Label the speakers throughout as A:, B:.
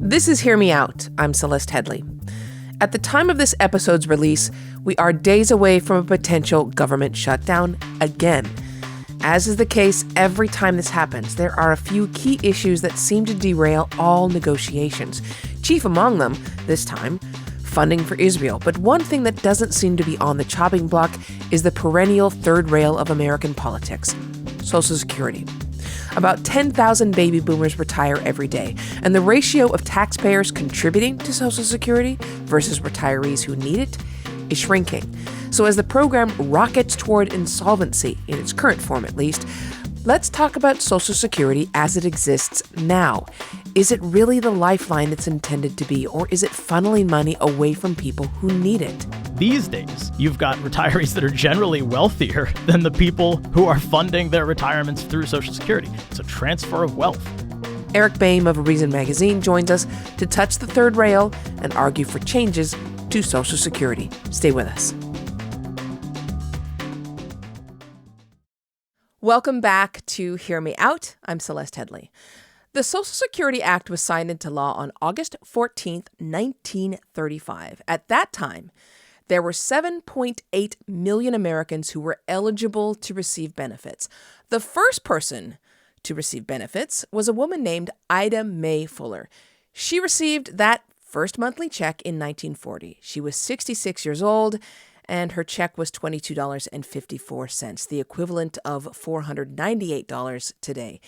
A: This is Hear Me Out. I'm Celeste Headley. At the time of this episode's release, we are days away from a potential government shutdown again. As is the case every time this happens, there are a few key issues that seem to derail all negotiations. Chief among them, this time, funding for Israel. But one thing that doesn't seem to be on the chopping block is the perennial third rail of American politics, Social Security. About 10,000 baby boomers retire every day, and the ratio of taxpayers contributing to Social Security versus retirees who need it is shrinking. So as the program rockets toward insolvency, in its current form at least, let's talk about Social Security as it exists now. Is it really the lifeline it's intended to be, or is it funneling money away from people who need it?
B: These days, you've got retirees that are generally wealthier than the people who are funding their retirements through Social Security. It's a transfer of wealth.
A: Eric Boehm of Reason Magazine joins us to touch the third rail and argue for changes to Social Security. Stay with us. Welcome back to Hear Me Out. I'm Celeste Headley. The Social Security Act was signed into law on August 14th, 1935. At that time, there were 7.8 million Americans who were eligible to receive benefits. The first person to receive benefits was a woman named Ida Mae Fuller. She received that first monthly check in 1940. She was 66 years old, and her check was $22.54, the equivalent of $498 today.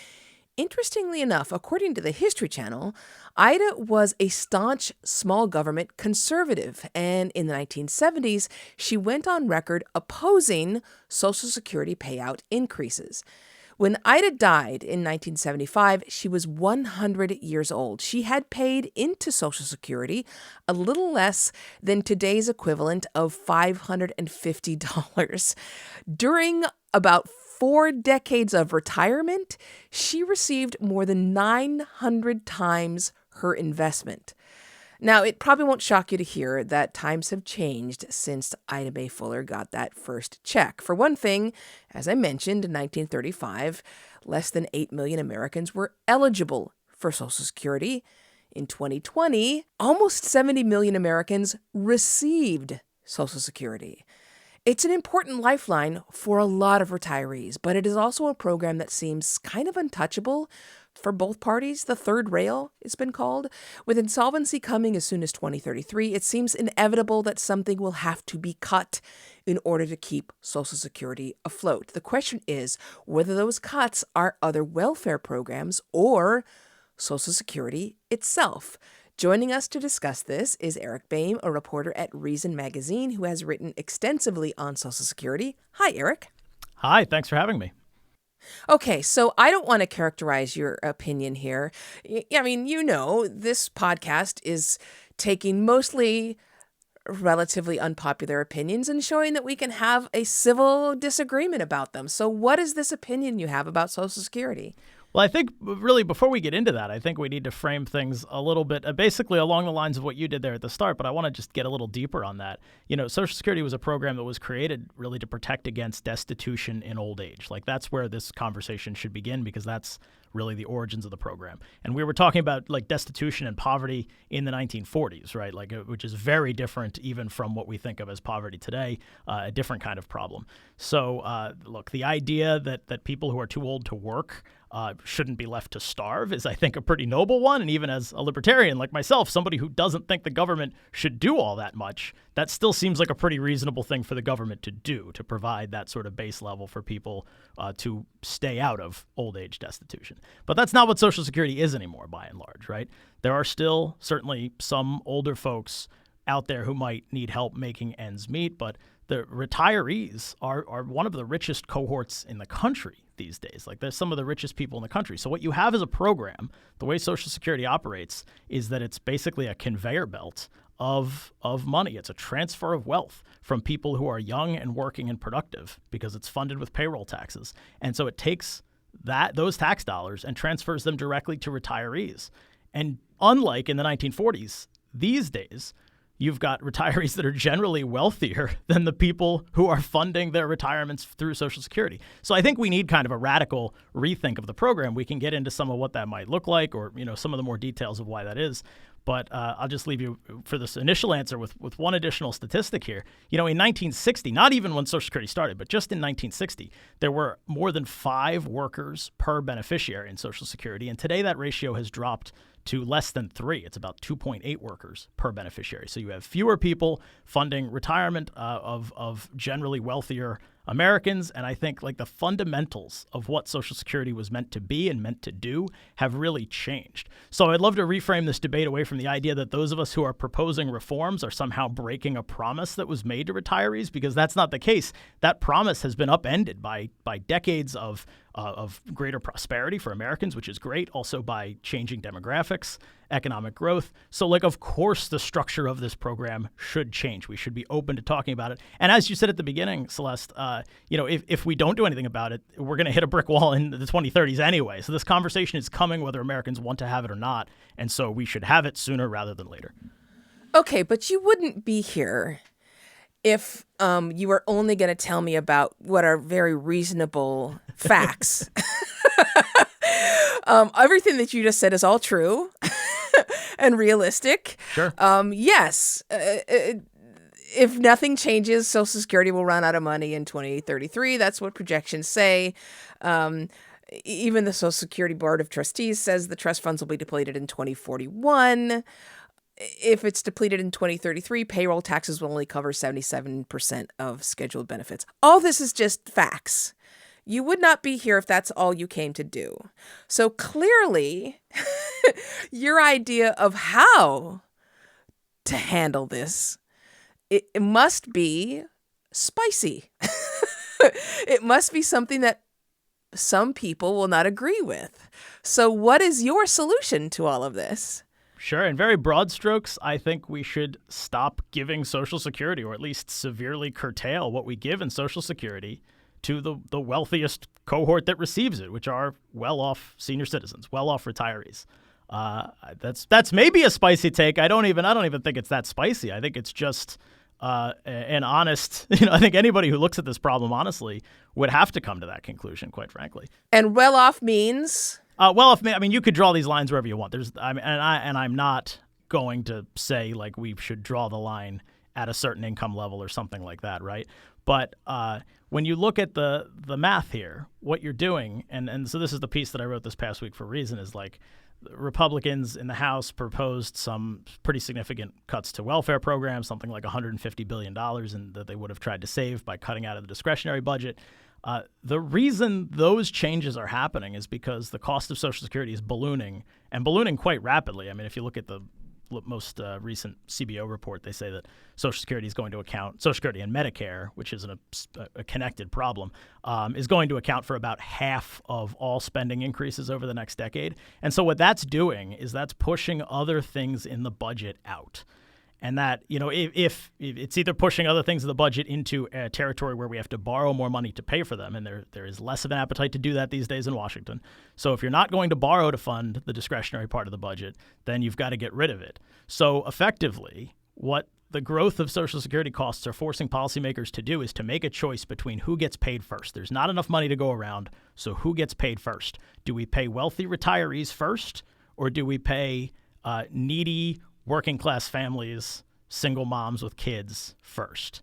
A: Interestingly enough, according to the History Channel, Ida was a staunch small government conservative, and in the 1970s, she went on record opposing Social Security payout increases. When Ida died in 1975, she was 100 years old. She had paid into Social Security a little less than today's equivalent of $550. During about 4 decades of retirement, she received more than 900 times her investment. Now, it probably won't shock you to hear that times have changed since Ida Mae Fuller got that first check. For one thing, as I mentioned, in 1935, less than 8 million Americans were eligible for Social Security. In 2020, almost 70 million Americans received Social Security. It's an important lifeline for a lot of retirees, but it is also a program that seems kind of untouchable for both parties. The third rail, it's been called. With insolvency coming as soon as 2033, it seems inevitable that something will have to be cut in order to keep Social Security afloat. The question is whether those cuts are other welfare programs or Social Security itself. Joining us to discuss this is Eric Boehm, a reporter at Reason Magazine who has written extensively on Social Security. Hi, Eric.
B: Hi, thanks for having me.
A: Okay, so I don't want to characterize your opinion here. I mean, this podcast is taking mostly relatively unpopular opinions and showing that we can have a civil disagreement about them. So what is this opinion you have about Social Security?
B: Well, I think really before we get into that, I think we need to frame things a little bit, basically along the lines of what you did there at the start, but I want to just get a little deeper on that. Social Security was a program that was created really to protect against destitution in old age. Like that's where this conversation should begin because that's really the origins of the program. And we were talking about like destitution and poverty in the 1940s, right? Which is very different even from what we think of as poverty today, a different kind of problem. So look, the idea that people who are too old to work shouldn't be left to starve is, I think, a pretty noble one. And even as a libertarian like myself, somebody who doesn't think the government should do all that much, that still seems like a pretty reasonable thing for the government to do, to provide that sort of base level for people to stay out of old age destitution. But that's not what Social Security is anymore, by and large, right? There are still certainly some older folks out there who might need help making ends meet, but the retirees are one of the richest cohorts in the country these days. Like, they're some of the richest people in the country. So what you have as a program, the way Social Security operates, is that it's basically a conveyor belt of money. It's a transfer of wealth from people who are young and working and productive because it's funded with payroll taxes. And so it takes those tax dollars and transfers them directly to retirees. And unlike in the 1940s, these days, you've got retirees that are generally wealthier than the people who are funding their retirements through Social Security. So I think we need kind of a radical rethink of the program. We can get into some of what that might look like, or some of the more details of why that is. But I'll just leave you for this initial answer with one additional statistic here. In 1960, not even when Social Security started, but just in 1960, there were more than 5 workers per beneficiary in Social Security. And today that ratio has dropped to less than 3. It's about 2.8 workers per beneficiary. So you have fewer people funding retirement of generally wealthier Americans. And I think the fundamentals of what Social Security was meant to be and meant to do have really changed. So I'd love to reframe this debate away from the idea that those of us who are proposing reforms are somehow breaking a promise that was made to retirees, because that's not the case. That promise has been upended by decades of greater prosperity for Americans, which is great, also by changing demographics, economic growth. So, of course, the structure of this program should change. We should be open to talking about it. And as you said at the beginning, Celeste, if we don't do anything about it, we're going to hit a brick wall in the 2030s anyway. So this conversation is coming whether Americans want to have it or not. And so we should have it sooner rather than later.
A: Okay, but you wouldn't be here if you were only going to tell me about what are very reasonable facts. Everything that you just said is all true and realistic.
B: Sure.
A: Yes. If nothing changes, Social Security will run out of money in 2033. That's what projections say. Even the Social Security Board of Trustees says the trust funds will be depleted in 2041. If it's depleted in 2033, payroll taxes will only cover 77% of scheduled benefits. All this is just facts. You would not be here if that's all you came to do. So clearly, your idea of how to handle this, it must be spicy. It must be something that some people will not agree with. So what is your solution to all of this?
B: Sure. In very broad strokes, I think we should stop giving Social Security, or at least severely curtail what we give in Social Security to the wealthiest cohort that receives it, which are well-off senior citizens, well-off retirees. That's maybe a spicy take. I don't even think it's that spicy. I think it's just an honest. I think anybody who looks at this problem honestly would have to come to that conclusion, quite frankly.
A: And well-off means.
B: You could draw these lines wherever you want. I'm not going to say we should draw the line at a certain income level or something like that, right? But when you look at the math here, what you're doing, and so this is the piece that I wrote this past week for Reason, is Republicans in the House proposed some pretty significant cuts to welfare programs, something like $150 billion that they would have tried to save by cutting out of the discretionary budget. The reason those changes are happening is because the cost of Social Security is ballooning, and ballooning quite rapidly. If you look at the most recent CBO report, they say that Social Security is going to account, Social Security and Medicare, which is a connected problem, is going to account for about half of all spending increases over the next decade. And so what that's doing is that's pushing other things in the budget out. And that, if it's either pushing other things in the budget into a territory where we have to borrow more money to pay for them, and there is less of an appetite to do that these days in Washington. So if you're not going to borrow to fund the discretionary part of the budget, then you've got to get rid of it. So effectively, what the growth of Social Security costs are forcing policymakers to do is to make a choice between who gets paid first. There's not enough money to go around, so who gets paid first? Do we pay wealthy retirees first, or do we pay needy working class families, single moms with kids first?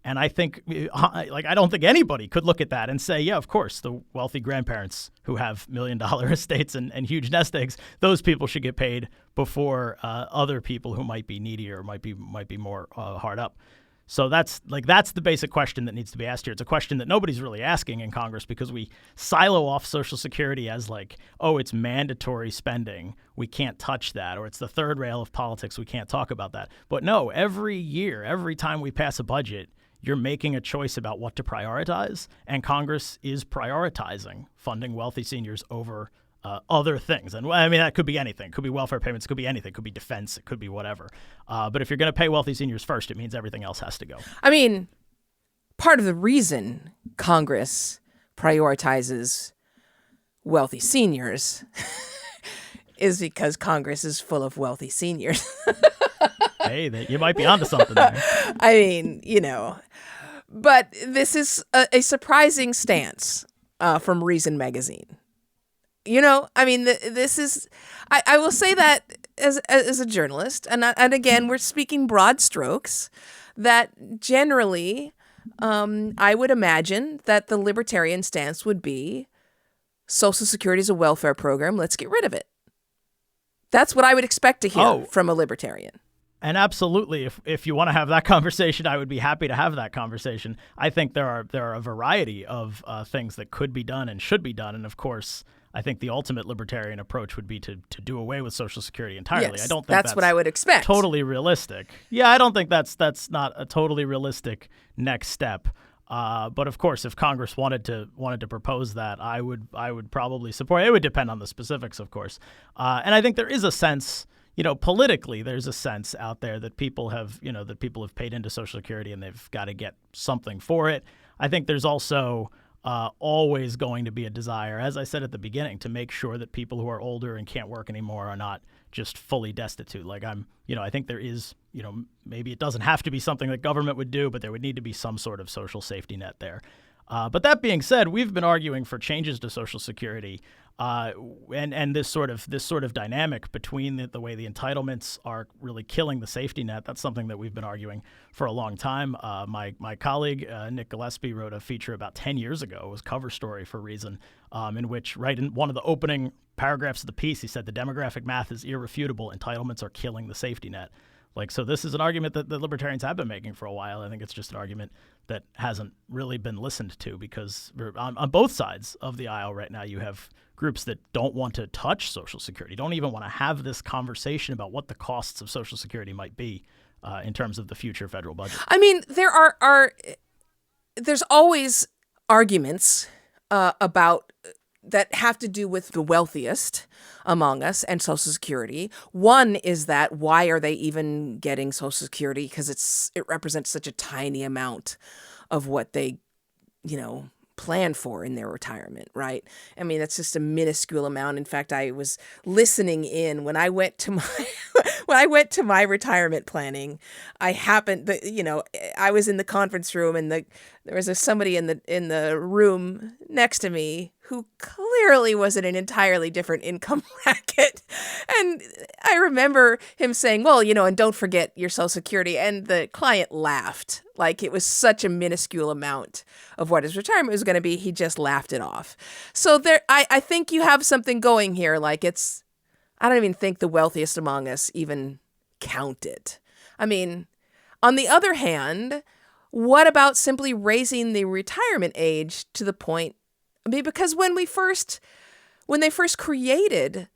B: And I think, I don't think anybody could look at that and say, yeah, of course, the wealthy grandparents who have $1 million estates and huge nest eggs, those people should get paid before other people who might be needier, might be more hard up. So that's the basic question that needs to be asked here. It's a question that nobody's really asking in Congress because we silo off Social Security as it's mandatory spending. We can't touch that. Or it's the third rail of politics. We can't talk about that. But no, every year, every time we pass a budget, you're making a choice about what to prioritize. And Congress is prioritizing funding wealthy seniors over other things. And that could be anything. It could be welfare payments. It could be anything. It could be defense. It could be whatever. But if you're going to pay wealthy seniors first, it means everything else has to go.
A: Part of the reason Congress prioritizes wealthy seniors is because Congress is full of wealthy seniors.
B: Hey, you might be onto something there.
A: I mean, but this is a surprising stance from Reason Magazine. I mean, this is, I will say that as a journalist, and again, we're speaking broad strokes, that generally, I would imagine that the libertarian stance would be Social Security is a welfare program. Let's get rid of it. That's what I would expect to hear from a libertarian.
B: And absolutely, if you want to have that conversation, I would be happy to have that conversation. I think there are a variety of things that could be done and should be done. And of course, I think the ultimate libertarian approach would be to do away with Social Security entirely.
A: Yes,
B: I don't think
A: that's what I would expect.
B: Totally realistic. Yeah, I don't think that's not a totally realistic next step. But of course, if Congress wanted to propose that, I would probably support it. It would depend on the specifics, of course. And I think there is a sense, politically, there's a sense out there that people have paid into Social Security and they've got to get something for it. I think there's also always going to be a desire, as I said at the beginning, to make sure that people who are older and can't work anymore are not just fully destitute. Like I think there is, maybe it doesn't have to be something that government would do, but there would need to be some sort of social safety net there. But that being said, we've been arguing for changes to Social Security, and this sort of dynamic between the way the entitlements are really killing the safety net. That's something that we've been arguing for a long time. My colleague Nick Gillespie wrote a feature about 10 years ago. It was cover story for Reason, in which right in one of the opening paragraphs of the piece, he said the demographic math is irrefutable. Entitlements are killing the safety net. So this is an argument that the libertarians have been making for a while. I think it's just an argument that hasn't really been listened to, because on both sides of the aisle right now, you have groups that don't want to touch Social Security, don't even want to have this conversation about what the costs of Social Security might be in terms of the future federal budget.
A: I mean, there's always arguments about that have to do with the wealthiest among us and Social Security. One is that why are they even getting Social Security? Because it represents such a tiny amount of what they, plan for in their retirement, right? I mean, that's just a minuscule amount. In fact, I was listening in when I went to my retirement planning. I was in the conference room, and there was somebody in the room next to me who clearly was in an entirely different income bracket. And I remember him saying, well, and don't forget your Social Security. And the client laughed. Like it was such a minuscule amount of what his retirement was going to be. He just laughed it off. So I think you have something going here. Like I don't even think the wealthiest among us even count it. I mean, on the other hand, what about simply raising the retirement age to the point? I mean, because when they first created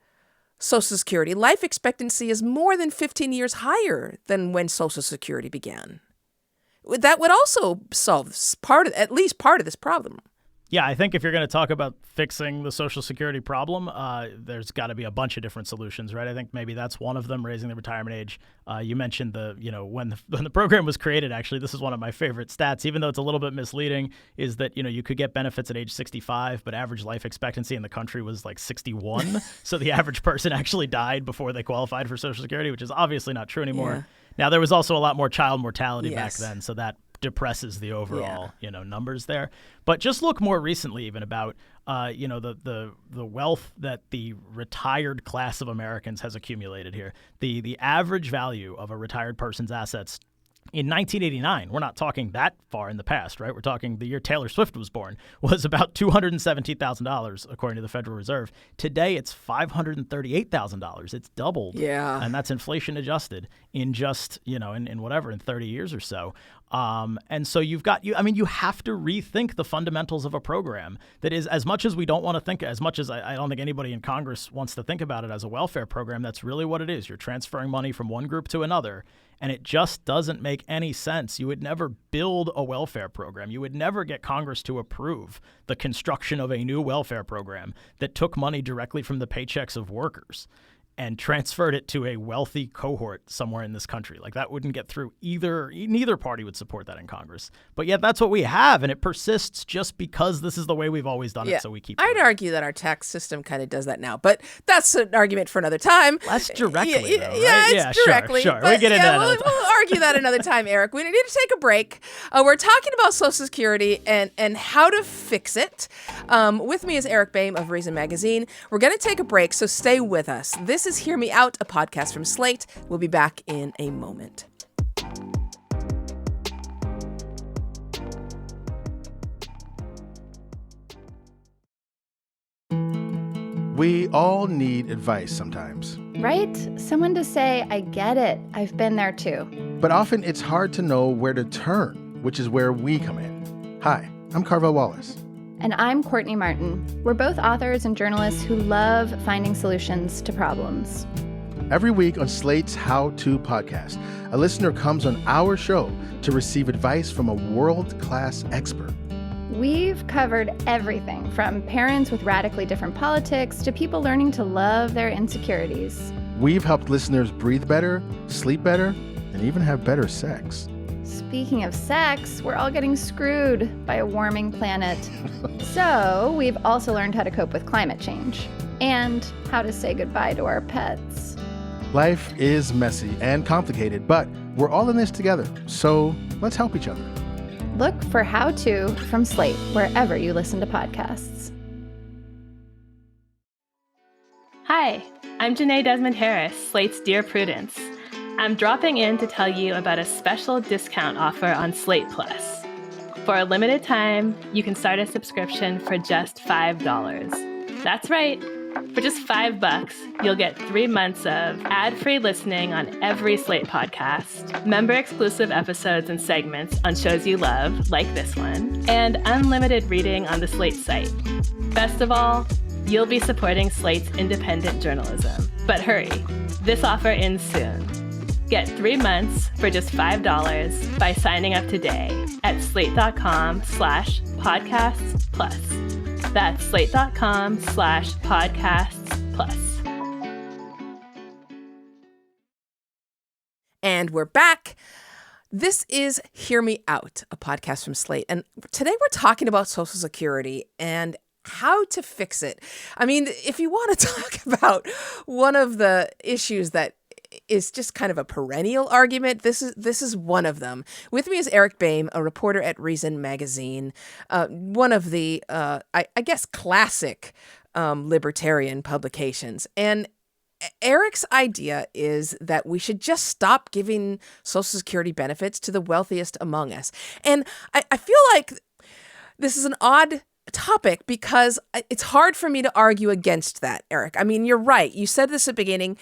A: Social Security, life expectancy is more than 15 years higher than when Social Security began. That would also solve at least part of this problem.
B: Yeah, I think if you're going to talk about fixing the Social Security problem, there's got to be a bunch of different solutions, right? I think maybe that's one of them, raising the retirement age. You mentioned when the program was created, actually, this is one of my favorite stats, even though it's a little bit misleading, is that, you could get benefits at age 65, but average life expectancy in the country was like 61. So the average person actually died before they qualified for Social Security, which is obviously not true anymore. Yeah. Now, there was also a lot more child mortality back then, so that depresses the overall, numbers there. But just look more recently even about, the wealth that the retired class of Americans has accumulated here. The average value of a retired person's assets in 1989, we're not talking that far in the past, right? We're talking the year Taylor Swift was born, was about $217,000, according to the Federal Reserve. Today, it's $538,000. It's doubled.
A: Yeah.
B: And that's inflation adjusted in just, in 30 years or so. And so you have to rethink the fundamentals of a program that is, as much as we don't want to think, as much as I don't think anybody in Congress wants to think about it as a welfare program, that's really what it is. You're transferring money from one group to another, and it just doesn't make any sense. You would never build a welfare program. You would never get Congress to approve the construction of a new welfare program that took money directly from the paychecks of workers. and transferred it to a wealthy cohort somewhere in this country. Like, that wouldn't get through neither party would support that in Congress. But yet that's what we have, and it persists just because this is the way we've always done it, so we keep
A: I'd argue that our tax system kind of does that now, but that's an argument for another time.
B: Less directly, though, right?
A: Yeah, it's directly.
B: Sure. We get into that another time.
A: We'll argue that another time, Eric. We need to take a break. We're talking about Social Security and how to fix it. With me is Eric Boehm of Reason Magazine. We're going to take a break, so stay with us. This is Hear Me Out, a podcast from Slate. We'll be back in a moment.
C: We all need advice sometimes.
D: Right? Someone to say, I get it. I've been there too.
C: But often it's hard to know where to turn, which is where we come in. Hi, I'm Carvel Wallace.
D: And I'm Courtney Martin. We're both authors and journalists who love finding solutions to problems.
C: Every week on Slate's How To podcast, a listener comes on our show to receive advice from a world-class expert.
D: We've covered everything from parents with radically different politics to people learning to love their insecurities.
C: We've helped listeners breathe better, sleep better, and even have better sex.
D: Speaking of sex, we're all getting screwed by a warming planet. So we've also learned how to cope with climate change and how to say goodbye to our pets.
C: Life is messy and complicated, but we're all in this together, so let's help each other.
D: Look for How To from Slate wherever you listen to podcasts.
E: Hi, I'm Janae Desmond Harris, Slate's Dear Prudence. I'm dropping in to tell you about a special discount offer on Slate Plus. For a limited time, you can start a subscription for just $5. That's right. For just $5, you'll get 3 months of ad-free listening on every Slate podcast, member-exclusive episodes and segments on shows you love, like this one, and unlimited reading on the Slate site. Best of all, you'll be supporting Slate's independent journalism. But hurry, this offer ends soon. Get 3 months for just $5 by signing up today at slate.com/podcasts plus. That's slate.com/podcasts plus.
A: And we're back. This is Hear Me Out, a podcast from Slate. And today we're talking about Social Security and how to fix it. I mean, if you want to talk about one of the issues that is just kind of a perennial argument, this is one of them. With me is Eric Boehm, a reporter at Reason Magazine, one of the, I guess, classic libertarian publications. And Eric's idea is that we should just stop giving Social Security benefits to the wealthiest among us. And I feel like this is an odd topic because it's hard for me to argue against that, Eric. I mean, you're right. You said this at the beginning.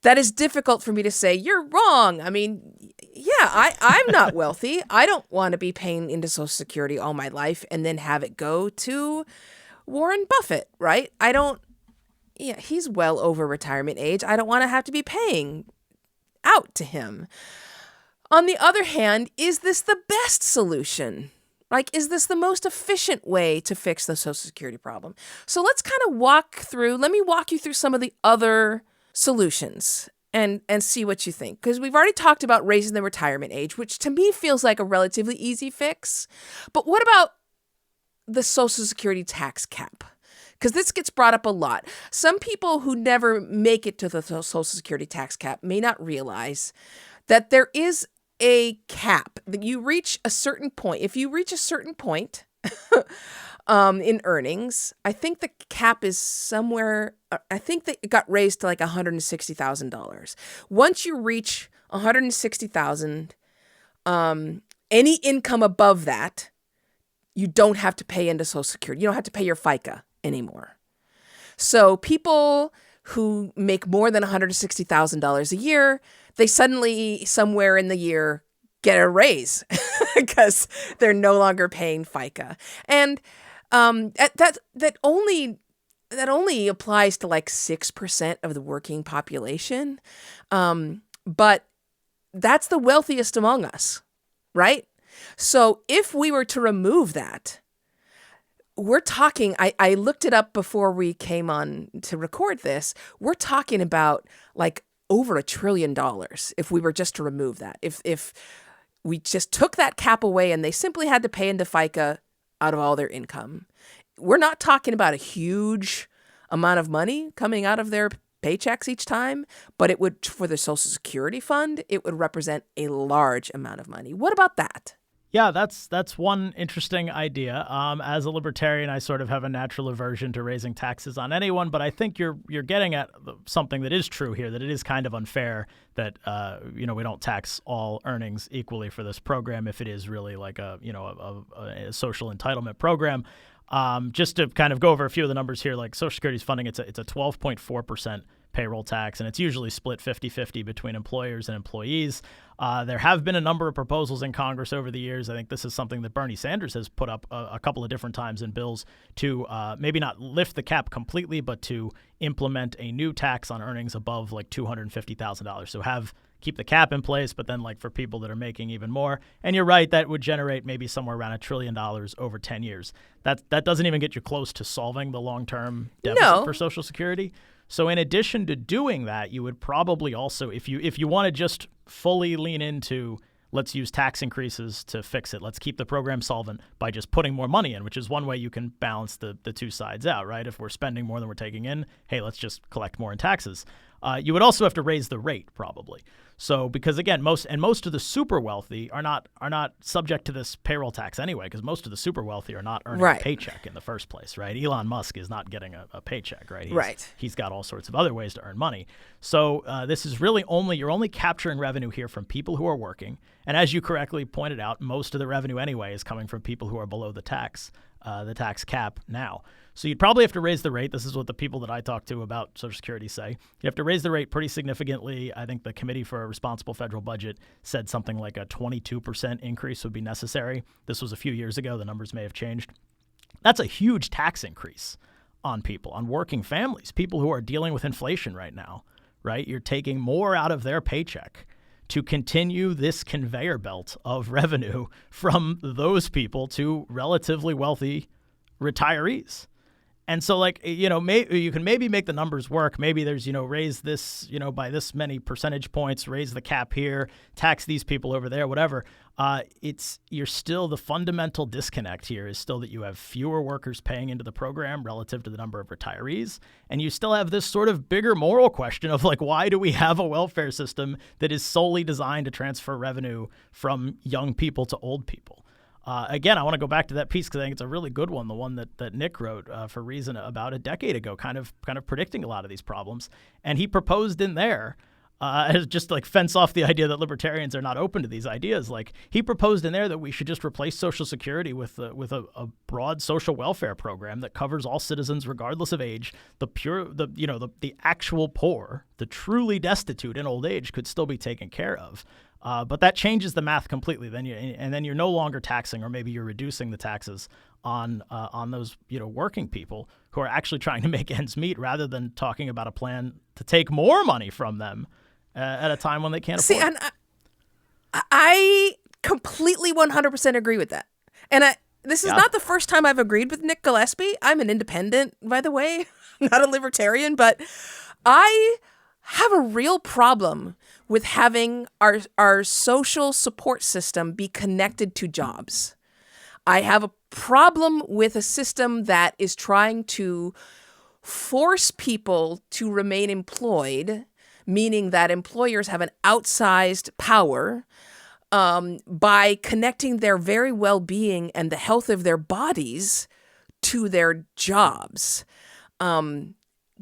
A: That is difficult for me to say, you're wrong. I mean, yeah, I'm not wealthy. I don't want to be paying into Social Security all my life and then have it go to Warren Buffett, right? He's well over retirement age. I don't want to have to be paying out to him. On the other hand, is this the best solution? Like, is this the most efficient way to fix the Social Security problem? So let's kind of let me walk you through some of the other solutions and see what you think. Because we've already talked about raising the retirement age, which to me feels like a relatively easy fix. But what about the Social Security tax cap? Because this gets brought up a lot. Some people who never make it to the Social Security tax cap may not realize that there is a cap that you reach a certain point. If you reach a certain point in earnings, I think the cap is somewhere, I think that it got raised to like $160,000. Once you reach $160,000, any income above that, you don't have to pay into Social Security. You don't have to pay your FICA anymore. So people who make more than $160,000 a year, they suddenly, somewhere in the year, get a raise because they're no longer paying FICA. And that only applies to like 6% of the working population. But that's the wealthiest among us, right? So if we were to remove that, we're talking, I looked it up before we came on to record this. We're talking about like over $1 trillion if we were just to remove that. If we just took that cap away and they simply had to pay into FICA out of all their income. We're not talking about a huge amount of money coming out of their paychecks each time, but it would, for the Social Security fund, it would represent a large amount of money. What about that?
B: Yeah, that's one interesting idea. As a libertarian, I sort of have a natural aversion to raising taxes on anyone, but I think you're getting at something that is true here, that it is kind of unfair that we don't tax all earnings equally for this program if it is really like a social entitlement program. Just to kind of go over a few of the numbers here, like Social Security's funding, it's a 12.4% payroll tax, and it's usually split 50-50 between employers and employees. There have been a number of proposals in Congress over the years. I think this is something that Bernie Sanders has put up a couple of different times in bills to maybe not lift the cap completely, but to implement a new tax on earnings above like $250,000. So keep the cap in place, but then like for people that are making even more. And you're right, that would generate maybe somewhere around $1 trillion over 10 years. That doesn't even get you close to solving the long-term deficit for Social Security. So in addition to doing that, you would probably also, if you want to just fully lean into, let's use tax increases to fix it, let's keep the program solvent by just putting more money in, which is one way you can balance the two sides out, right? If we're spending more than we're taking in, hey, let's just collect more in taxes. You would also have to raise the rate probably. So because again, most of the super wealthy are not subject to this payroll tax anyway, because most of the super wealthy are not earning a paycheck in the first place, right? Elon Musk is not getting a paycheck, right? He's got all sorts of other ways to earn money. So this is really you're only capturing revenue here from people who are working. And as you correctly pointed out, most of the revenue anyway is coming from people who are below the tax cap now. So you'd probably have to raise the rate. This is what the people that I talk to about Social Security say. You have to raise the rate pretty significantly. I think the Committee for a Responsible Federal Budget said something like a 22% increase would be necessary. This was a few years ago. The numbers may have changed. That's a huge tax increase on people, on working families, people who are dealing with inflation right now, right? You're taking more out of their paycheck to continue this conveyor belt of revenue from those people to relatively wealthy retirees. And so, like, you can maybe make the numbers work. Maybe there's, raise this, by this many percentage points, raise the cap here, tax these people over there, whatever. You're still, the fundamental disconnect here is still that you have fewer workers paying into the program relative to the number of retirees. And you still have this sort of bigger moral question of like, why do we have a welfare system that is solely designed to transfer revenue from young people to old people? Again, I want to go back to that piece because I think it's a really good one, the one that Nick wrote for Reason about a decade ago, kind of predicting a lot of these problems. And he proposed in there, just like fence off the idea that libertarians are not open to these ideas. Like he proposed in there that we should just replace Social Security with a broad social welfare program that covers all citizens regardless of age. The actual poor, the truly destitute in old age could still be taken care of. But that changes the math completely. Then you're no longer taxing, or maybe you're reducing the taxes on those working people who are actually trying to make ends meet, rather than talking about a plan to take more money from them at a time when they can't afford it.
A: And I completely 100% agree with that. And this is not the first time I've agreed with Nick Gillespie. I'm an independent, by the way, not a libertarian, but I have a real problem with having our social support system be connected to jobs. I have a problem with a system that is trying to force people to remain employed, meaning that employers have an outsized power by connecting their very well-being and the health of their bodies to their jobs.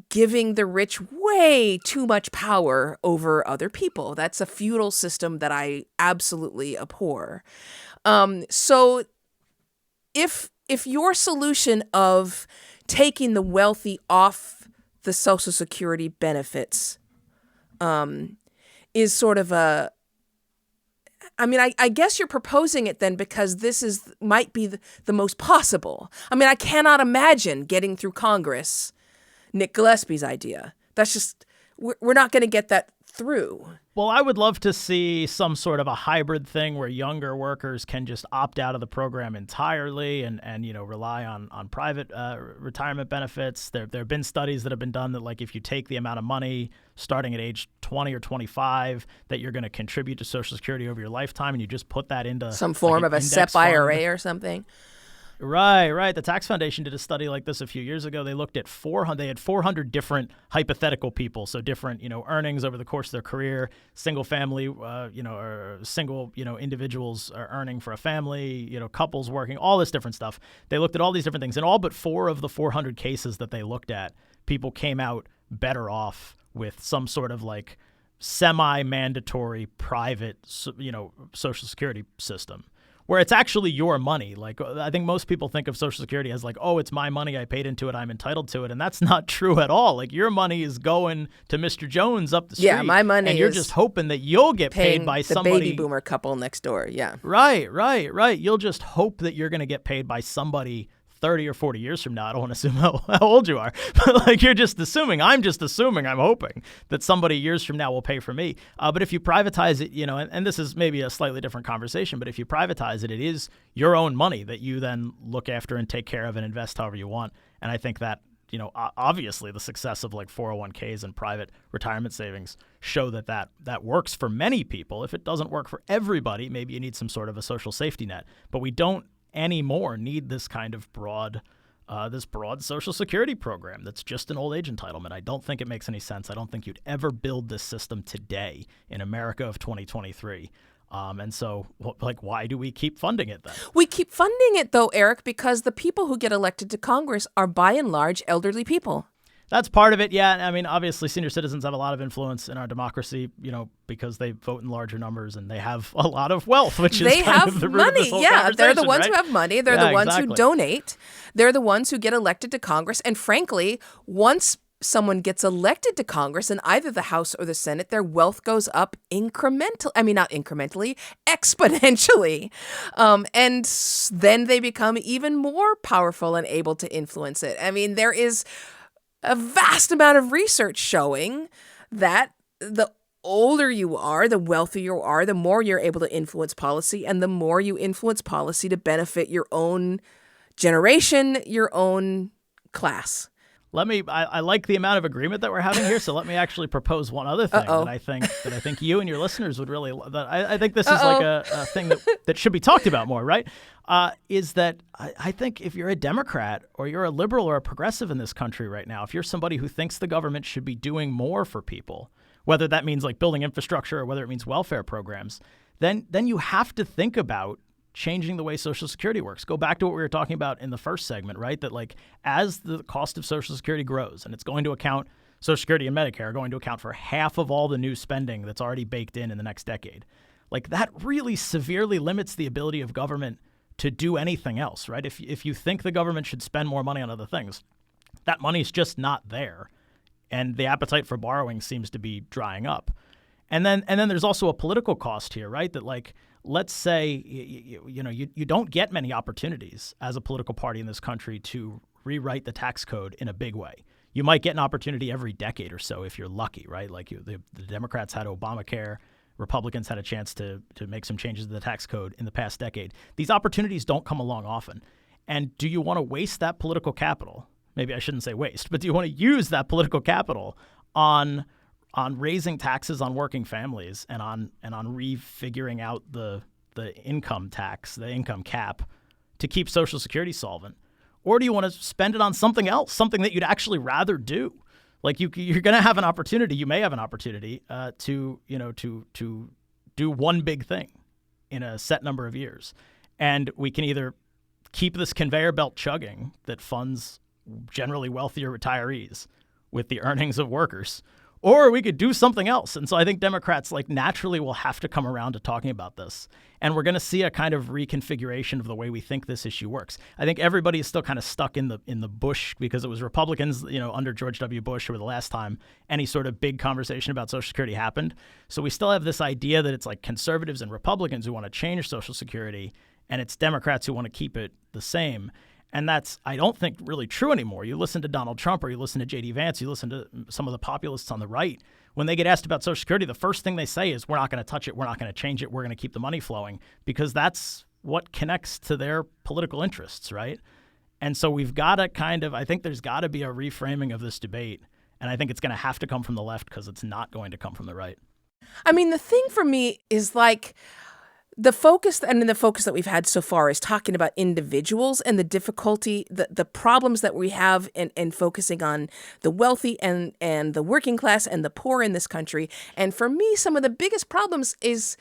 A: Giving the rich way too much power over other people. That's a feudal system that I absolutely abhor. So if your solution of taking the wealthy off the Social Security benefits is sort of I guess you're proposing it then because this might be the most possible. I mean, I cannot imagine getting through Congress Nick Gillespie's idea. That's just, we're not going to get that through.
B: Well, I would love to see some sort of a hybrid thing where younger workers can just opt out of the program entirely and rely on private retirement benefits. There have been studies that have been done that, like, if you take the amount of money starting at age 20 or 25 that you're going to contribute to Social Security over your lifetime, and you just put that into
A: some form of a SEP IRA or something.
B: Right. The Tax Foundation did a study like this a few years ago. They looked at 400. They had 400 different hypothetical people, so different, earnings over the course of their career, single family, or single, individuals are earning for a family, couples working, all this different stuff. They looked at all these different things, and all but 4 of the 400 cases that they looked at, people came out better off with some sort of like semi-mandatory private, Social Security system, where it's actually your money. Like, I think most people think of Social Security as like, oh, it's my money, I paid into it, I'm entitled to it. And that's not true at all. Like, your money is going to Mr. Jones up the street.
A: Yeah, my money
B: and you're
A: is
B: just hoping that you'll get paid by somebody.
A: The baby boomer couple next door, yeah.
B: Right. You'll just hope that you're going to get paid by somebody 30 or 40 years from now. I don't want to assume how old you are, but like, you're just assuming. I'm just assuming, I'm hoping that somebody years from now will pay for me. But if you privatize it, and this is maybe a slightly different conversation, but if you privatize it, it is your own money that you then look after and take care of and invest however you want. And I think that, obviously the success of like 401ks and private retirement savings show that works for many people. If it doesn't work for everybody, maybe you need some sort of a social safety net, but we don't anymore need this kind of broad Social Security program that's just an old age entitlement. I don't think it makes any sense. I don't think you'd ever build this system today in America of 2023. And so, like, why do we keep funding it then?
A: We keep funding it, though, Eric, because the people who get elected to Congress are by and large elderly people.
B: That's part of it, yeah. I mean, obviously, senior citizens have a lot of influence in our democracy, because they vote in larger numbers and they have a lot of wealth, which is kind of the root of this whole conversation,
A: they're the ones
B: right?
A: who have money. They're the ones who donate. They're the ones who get elected to Congress. And frankly, once someone gets elected to Congress in either the House or the Senate, their wealth goes up exponentially. And then they become even more powerful and able to influence it. I mean, there is a vast amount of research showing that the older you are, the wealthier you are, the more you're able to influence policy, and the more you influence policy to benefit your own generation, your own class.
B: I like the amount of agreement that we're having here, so let me actually propose one other thing that I think you and your listeners would really, I think this is like a thing that should be talked about more, right? Is that I think if you're a Democrat or you're a liberal or a progressive in this country right now, if you're somebody who thinks the government should be doing more for people, whether that means like building infrastructure or whether it means welfare programs, then you have to think about changing the way Social Security works. Go back to what we were talking about in the first segment, right? That like as the cost of Social Security grows, and it's going to account, Social Security and Medicare are going to account for half of all the new spending that's already baked in the next decade. Like that really severely limits the ability of government to do anything else, right? If you think the government should spend more money on other things, that money's just not there. And the appetite for borrowing seems to be drying up. And then there's also a political cost here, right? That like, let's say, you don't get many opportunities as a political party in this country to rewrite the tax code in a big way. You might get an opportunity every decade or so if you're lucky, right? Like the Democrats had Obamacare. Republicans had a chance to make some changes to the tax code in the past decade. These opportunities don't come along often. And do you want to waste that political capital? Maybe I shouldn't say waste, but do you want to use that political capital on raising taxes on working families and on refiguring out the income tax, the income cap, to keep Social Security solvent? Or do you want to spend it on something else, something that you'd actually rather do? Like you're going to have an opportunity. You may have an opportunity to do one big thing in a set number of years, and we can either keep this conveyor belt chugging that funds generally wealthier retirees with the earnings of workers, or we could do something else. And so I think Democrats like naturally will have to come around to talking about this. And we're going to see a kind of reconfiguration of the way we think this issue works. I think everybody is still kind of stuck in the Bush, because it was Republicans, under George W. Bush, who were the last time any sort of big conversation about Social Security happened. So we still have this idea that it's like conservatives and Republicans who want to change Social Security, and it's Democrats who want to keep it the same. And that's, I don't think, really true anymore. You listen to Donald Trump or you listen to J.D. Vance, you listen to some of the populists on the right. when they get asked about Social Security, the first thing they say is, we're not going to touch it, we're not going to change it, we're going to keep the money flowing, because that's what connects to their political interests, right? And so we've got to I think there's got to be a reframing of this debate, and I think it's going to have to come from the left because it's not going to come from the right.
A: I mean, the thing for me is like, the focus that we've had so far is talking about individuals and the difficulty, the problems that we have in focusing on the wealthy and the working class and the poor in this country. And for me, some of the biggest problems is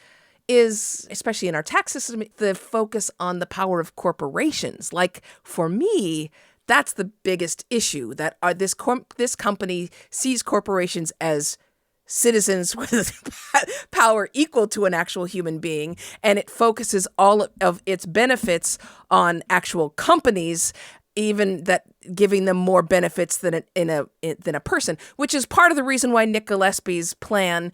A: especially in our tax system, the focus on the power of corporations. Like, for me, that's the biggest issue, that this company sees corporations as citizens with power equal to an actual human being, and it focuses all of its benefits on actual companies, even that giving them more benefits than a person, which is part of the reason why Nick Gillespie's plan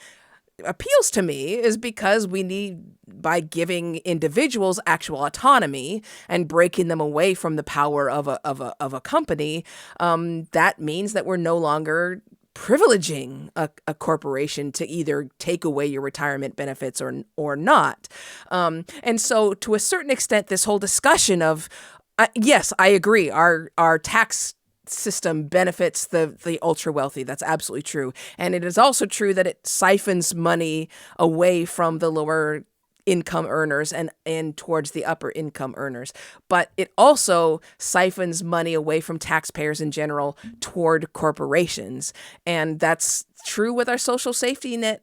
A: appeals to me, is because we need, by giving individuals actual autonomy and breaking them away from the power of a company, that means that we're no longer privileging a corporation to either take away your retirement benefits or not. And so to a certain extent, this whole discussion of, yes, I agree, our tax system benefits the ultra wealthy. That's absolutely true. And it is also true that it siphons money away from the lower income earners and towards the upper income earners. But it also siphons money away from taxpayers in general toward corporations. And that's true with our social safety net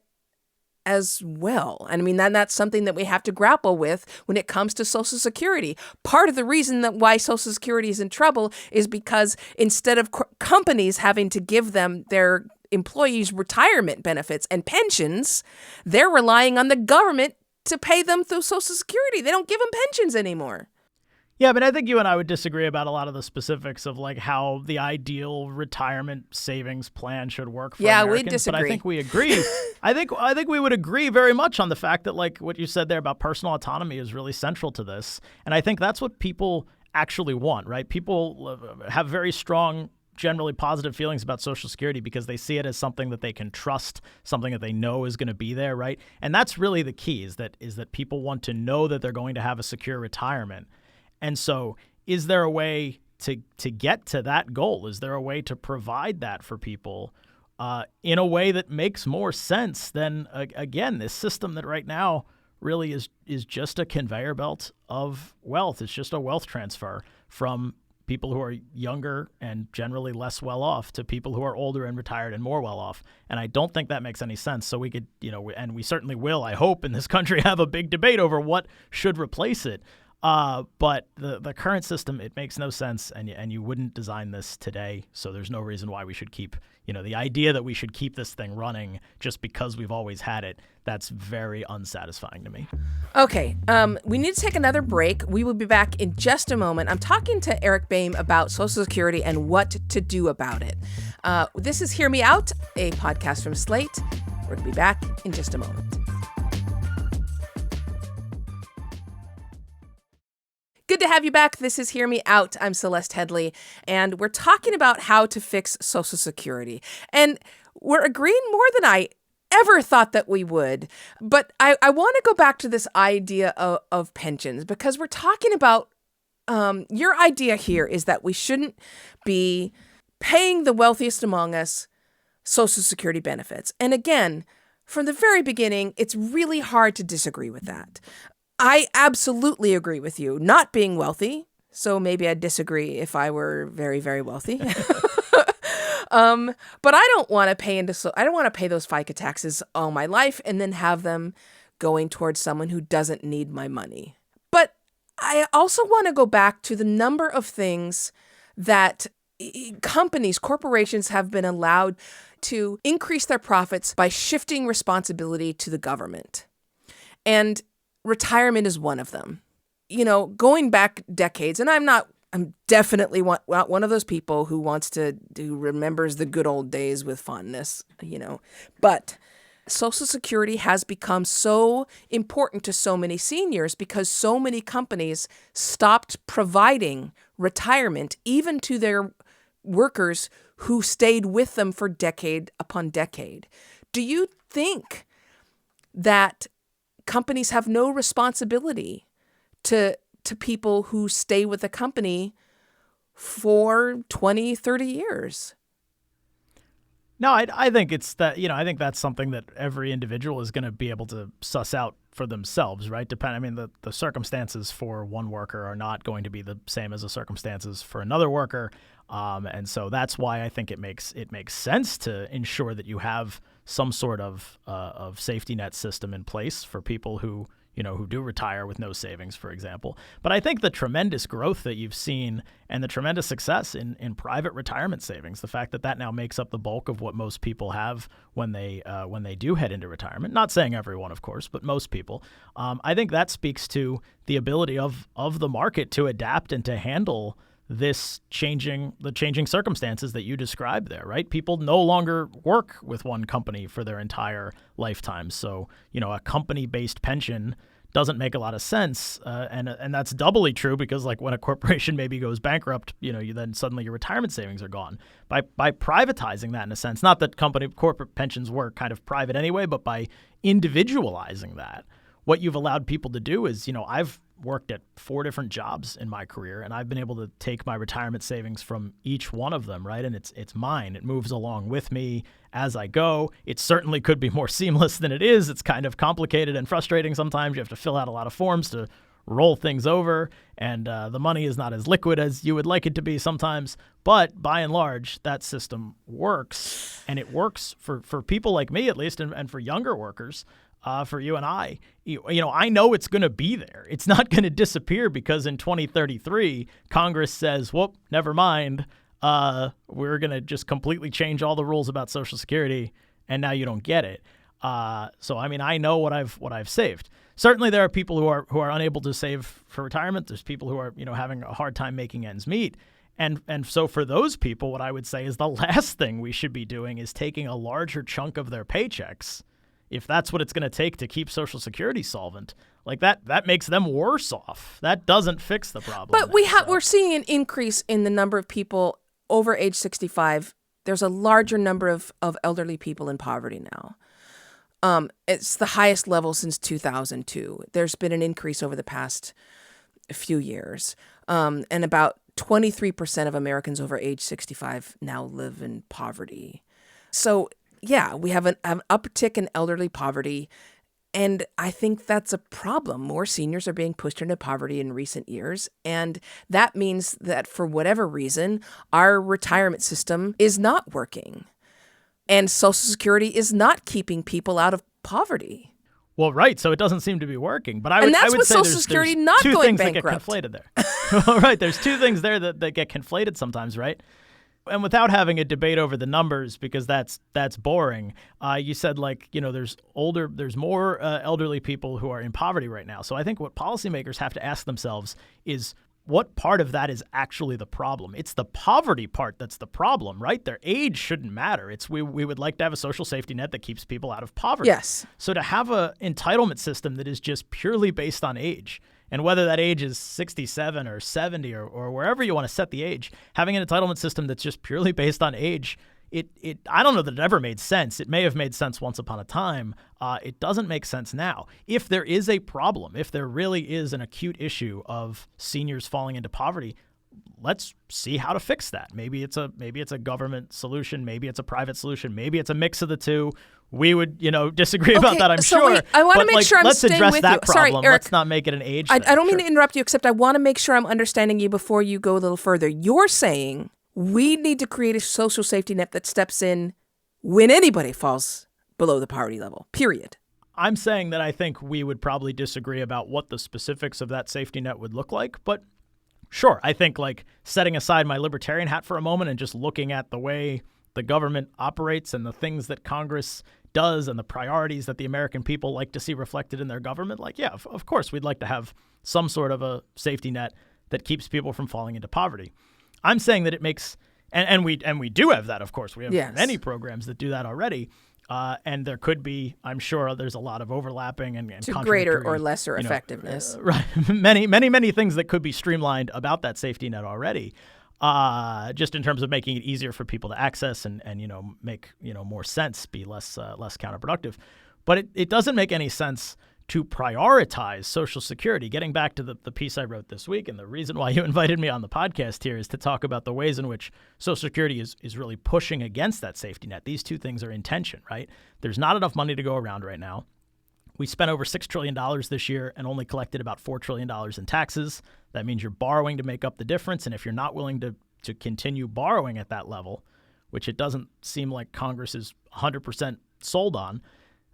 A: as well. And I mean, that's something that we have to grapple with when it comes to Social Security. Part of the reason that why Social Security is in trouble is because instead of companies having to give them their employees retirement benefits and pensions, they're relying on the government to pay them through Social Security. They don't give them pensions anymore.
B: Yeah, but I think you and I would disagree about a lot of the specifics of like how the ideal retirement savings plan should work for Americans.
A: We disagree.
B: But I think we agree. I think we would agree very much on the fact that, like, what you said there about personal autonomy is really central to this. And I think that's what people actually want, right? People have very strong, generally positive feelings about Social Security because they see it as something that they can trust, something that they know is going to be there, right? And that's really the key, is that people want to know that they're going to have a secure retirement. And so is there a way to get to that goal? Is there a way to provide that for people in a way that makes more sense than, again, this system that right now really is just a conveyor belt of wealth? It's just a wealth transfer from people who are younger and generally less well off to people who are older and retired and more well off. And I don't think that makes any sense. So we could, and we certainly will, I hope, in this country have a big debate over what should replace it. But the current system, it makes no sense, and you wouldn't design this today. So there's no reason why we should keep, the idea that we should keep this thing running just because we've always had it. That's very unsatisfying to me.
A: Okay, we need to take another break. We will be back in just a moment. I'm talking to Eric Boehm about Social Security and what to do about it. This is Hear Me Out, a podcast from Slate. We're going to be back in just a moment. Good to have you back. This is Hear Me Out. I'm Celeste Headley, and we're talking about how to fix Social Security. And we're agreeing more than I ever thought that we would. But I want to go back to this idea of pensions, because we're talking about your idea here is that we shouldn't be paying the wealthiest among us Social Security benefits. And again, from the very beginning, it's really hard to disagree with that. I absolutely agree with you, not being wealthy. So maybe I'd disagree if I were very, very wealthy. But I don't want to pay those FICA taxes all my life and then have them going towards someone who doesn't need my money. But I also want to go back to the number of things that corporations have been allowed to increase their profits by shifting responsibility to the government. And retirement is one of them. Going back decades, and I'm definitely not one of those people who remembers the good old days with fondness, but Social Security has become so important to so many seniors because so many companies stopped providing retirement even to their workers who stayed with them for decade upon decade. Do you think that companies have no responsibility to people who stay with the company for 20, 30 years?
B: No, I think it's that, I think that's something that every individual is going to be able to suss out for themselves, right? The circumstances for one worker are not going to be the same as the circumstances for another worker. And so that's why I think it makes sense to ensure that you have some sort of safety net system in place for people who do retire with no savings, for example. But I think the tremendous growth that you've seen and the tremendous success in private retirement savings, the fact that now makes up the bulk of what most people have when they do head into retirement, not saying everyone, of course, but most people, I think that speaks to the ability of the market to adapt and to handle the changing circumstances that you described there, right? People no longer work with one company for their entire lifetime. So, a company-based pension doesn't make a lot of sense. And that's doubly true because like when a corporation maybe goes bankrupt, you then suddenly your retirement savings are gone. By privatizing that in a sense, not that corporate pensions were kind of private anyway, but by individualizing that, what you've allowed people to do is, I've worked at 4 different jobs in my career, and I've been able to take my retirement savings from each one of them, right? And it's mine. It moves along with me as I go. It certainly could be more seamless than it is. It's kind of complicated and frustrating sometimes. You have to fill out a lot of forms to roll things over, and the money is not as liquid as you would like it to be sometimes. But by and large, that system works, and it works for people like me, at least, and for younger workers. For you and I, I know it's going to be there. It's not going to disappear because in 2033, Congress says, whoop, never mind. We're going to just completely change all the rules about Social Security, and now you don't get it. So, I know what I've saved. Certainly, there are people who are unable to save for retirement. There's people who are, having a hard time making ends meet. And so for those people, what I would say is the last thing we should be doing is taking a larger chunk of their paychecks, if that's what it's going to take to keep Social Security solvent. Like that makes them worse off. That doesn't fix the problem.
A: But we're seeing an increase in the number of people over age 65. There's a larger number of elderly people in poverty now. It's the highest level since 2002. There's been an increase over the past few years. And about 23% of Americans over age 65 now live in poverty. So yeah, we have an uptick in elderly poverty, and I think that's a problem. More seniors are being pushed into poverty in recent years, and that means that for whatever reason, our retirement system is not working, and Social Security is not keeping people out of poverty.
B: Well, right, so it doesn't seem to be working. But I would
A: say
B: Social
A: Security not
B: two
A: going
B: things
A: bankrupt.
B: That get conflated there. Right, there's 2 things there that get conflated sometimes, right? And without having a debate over the numbers, because that's boring, you said there's more elderly people who are in poverty right now. So I think what policymakers have to ask themselves is what part of that is actually the problem? It's the poverty part that's the problem, right? Their age shouldn't matter. It's we would like to have a social safety net that keeps people out of poverty.
A: Yes.
B: So to have an entitlement system that is just purely based on age, and whether that age is 67 or 70 or wherever you want to set the age, having an entitlement system that's just purely based on age, I don't know that it ever made sense. It may have made sense once upon a time. It doesn't make sense now. If there is a problem, if there really is an acute issue of seniors falling into poverty, let's see how to fix that. Maybe it's a government solution. Maybe it's a private solution. Maybe it's a mix of the two. We would, disagree about that, I'm sure.
A: I want to make sure I'm staying with you.
B: Let's address that problem.
A: Sorry, Eric,
B: let's not make it an age
A: thing. I don't mean
B: to
A: interrupt you, except I want to make sure I'm understanding you before you go a little further. You're saying we need to create a social safety net that steps in when anybody falls below the poverty level, period.
B: I'm saying that I think we would probably disagree about what the specifics of that safety net would look like, but sure, I think setting aside my libertarian hat for a moment and just looking at the way the government operates and the things that Congress does and the priorities that the American people like to see reflected in their government, of course, we'd like to have some sort of a safety net that keeps people from falling into poverty. I'm saying that it makes, and we do have that, of course. We have many programs that do that already. And there could be, I'm sure there's a lot of overlapping and
A: to greater or lesser effectiveness.
B: Right. Many things that could be streamlined about that safety net already. just in terms of making it easier for people to access and make more sense, be less counterproductive. But it doesn't make any sense to prioritize Social Security. Getting back to the piece I wrote this week, and the reason why you invited me on the podcast here is to talk about the ways in which Social Security is really pushing against that safety net. These two things are in tension, right? There's not enough money to go around right now. We spent over $6 trillion this year and only collected about $4 trillion in taxes. That means you're borrowing to make up the difference. And if you're not willing to continue borrowing at that level, which it doesn't seem like Congress is 100% sold on,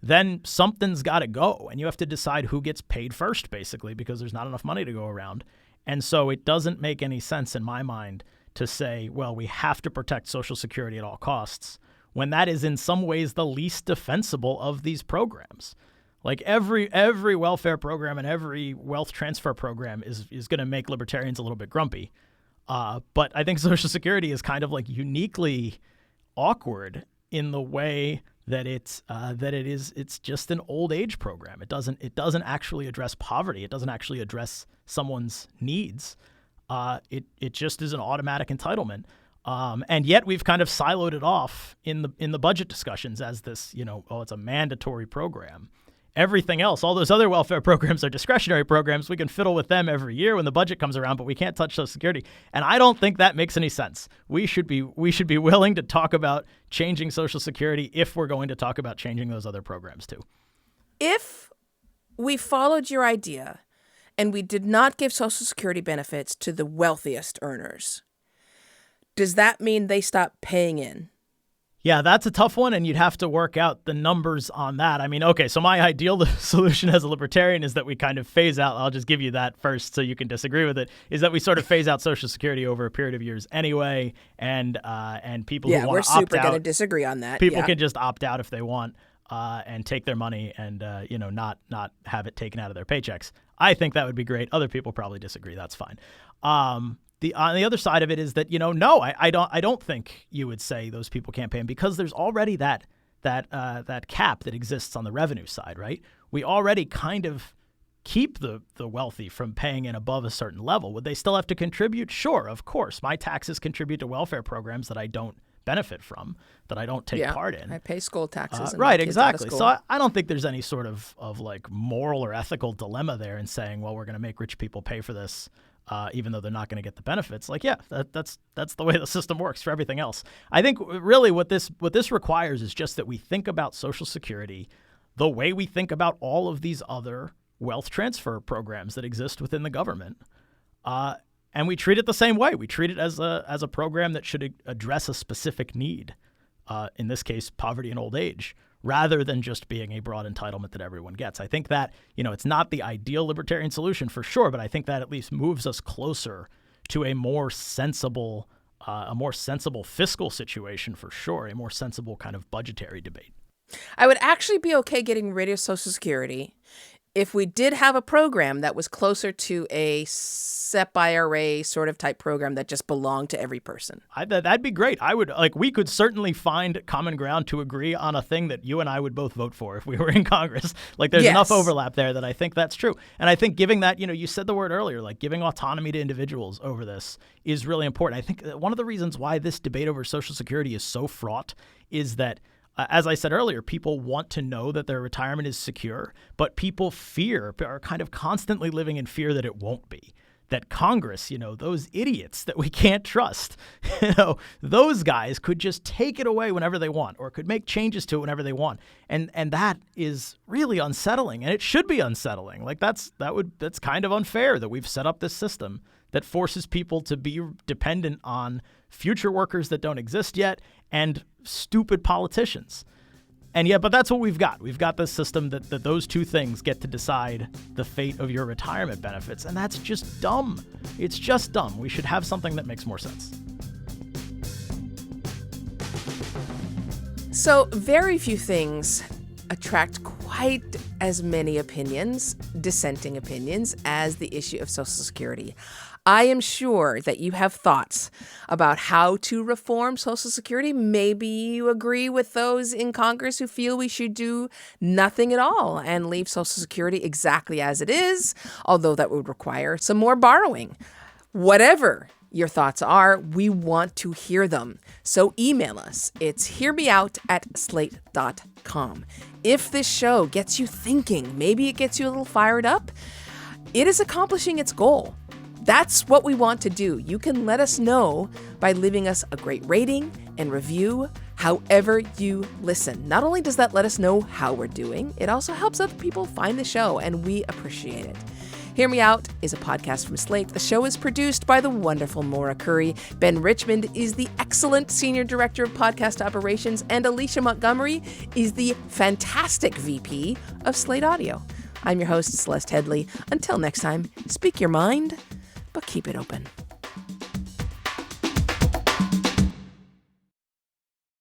B: then something's got to go. And you have to decide who gets paid first, basically, because there's not enough money to go around. And so it doesn't make any sense in my mind to say, well, we have to protect Social Security at all costs, when that is in some ways the least defensible of these programs. Like every welfare program and every wealth transfer program is going to make libertarians a little bit grumpy. But I think Social Security is kind of like uniquely awkward in the way that it's just an old age program. It doesn't actually address poverty. It doesn't actually address someone's needs. It just is an automatic entitlement. And yet we've kind of siloed it off in the budget discussions as this, it's a mandatory program. Everything else, all those other welfare programs are discretionary programs. We can fiddle with them every year when the budget comes around, but we can't touch Social Security. And I don't think that makes any sense. We should be willing to talk about changing Social Security if we're going to talk about changing those other programs too.
A: If we followed your idea and we did not give Social Security benefits to the wealthiest earners, does that mean they stop paying in?
B: Yeah, that's a tough one, and you'd have to work out the numbers on that. I mean, okay, so my ideal solution as a libertarian is that we kind of phase out, I'll just give you that first so you can disagree with it, is that we sort of phase out Social Security over a period of years anyway, and people who want to opt out.
A: Yeah, we're super going to disagree on that.
B: People can just opt out if they want and take their money and, not have it taken out of their paychecks. I think that would be great. Other people probably disagree. That's fine. On the other side of it is that, no, I don't think you would say those people can't pay them because there's already that cap that exists on the revenue side, right? We already kind of keep the wealthy from paying in above a certain level. Would they still have to contribute? Sure, of course. My taxes contribute to welfare programs that I don't benefit from, that I don't take part in.
A: I pay school taxes.
B: Right, exactly. So I don't think there's any sort of like moral or ethical dilemma there in saying, well, we're going to make rich people pay for this. Even though they're not going to get the benefits. Like, yeah, that's the way the system works for everything else. I think really what this requires is just that we think about Social Security the way we think about all of these other wealth transfer programs that exist within the government. And we treat it the same way. We treat it as a program that should address a specific need, in this case, poverty and old age, rather than just being a broad entitlement that everyone gets. I think that, it's not the ideal libertarian solution for sure, but I think that at least moves us closer to a more sensible fiscal situation for sure, a more sensible kind of budgetary debate.
A: I would actually be okay getting rid of Social Security if we did have a program that was closer to a SEP IRA sort of type program that just belonged to every person.
B: That'd be great. We could certainly find common ground to agree on a thing that you and I would both vote for if we were in Congress. Like there's enough overlap there that I think that's true. And I think giving that, you said the word earlier, like giving autonomy to individuals over this is really important. I think that one of the reasons why this debate over Social Security is so fraught is that as I said earlier, people want to know that their retirement is secure, but people are kind of constantly living in fear that it won't be. That Congress, those idiots that we can't trust, those guys could just take it away whenever they want or could make changes to it whenever they want. And that is really unsettling, and it should be unsettling. Like that's kind of unfair that we've set up this system that forces people to be dependent on future workers that don't exist yet and stupid politicians. And but that's what we've got. We've got this system that those two things get to decide the fate of your retirement benefits. And that's just dumb. It's just dumb. We should have something that makes more sense.
A: So very few things attract quite as many dissenting opinions, as the issue of Social Security. I am sure that you have thoughts about how to reform Social Security. Maybe you agree with those in Congress who feel we should do nothing at all and leave Social Security exactly as it is, although that would require some more borrowing. Whatever your thoughts are. We want to hear them. So email us. It's hearmeout@slate.com. If this show gets you thinking, maybe it gets you a little fired up, it is accomplishing its goal. That's what we want to do. You can let us know by leaving us a great rating and review however you listen. Not only does that let us know how we're doing, it also helps other people find the show, and we appreciate it. Hear Me Out is a podcast from Slate. The show is produced by the wonderful Maura Currie. Ben Richmond is the excellent Senior Director of Podcast Operations, and Alicia Montgomery is the fantastic VP of Slate Audio. I'm your host, Celeste Headlee. Until next time, speak your mind, but keep it open.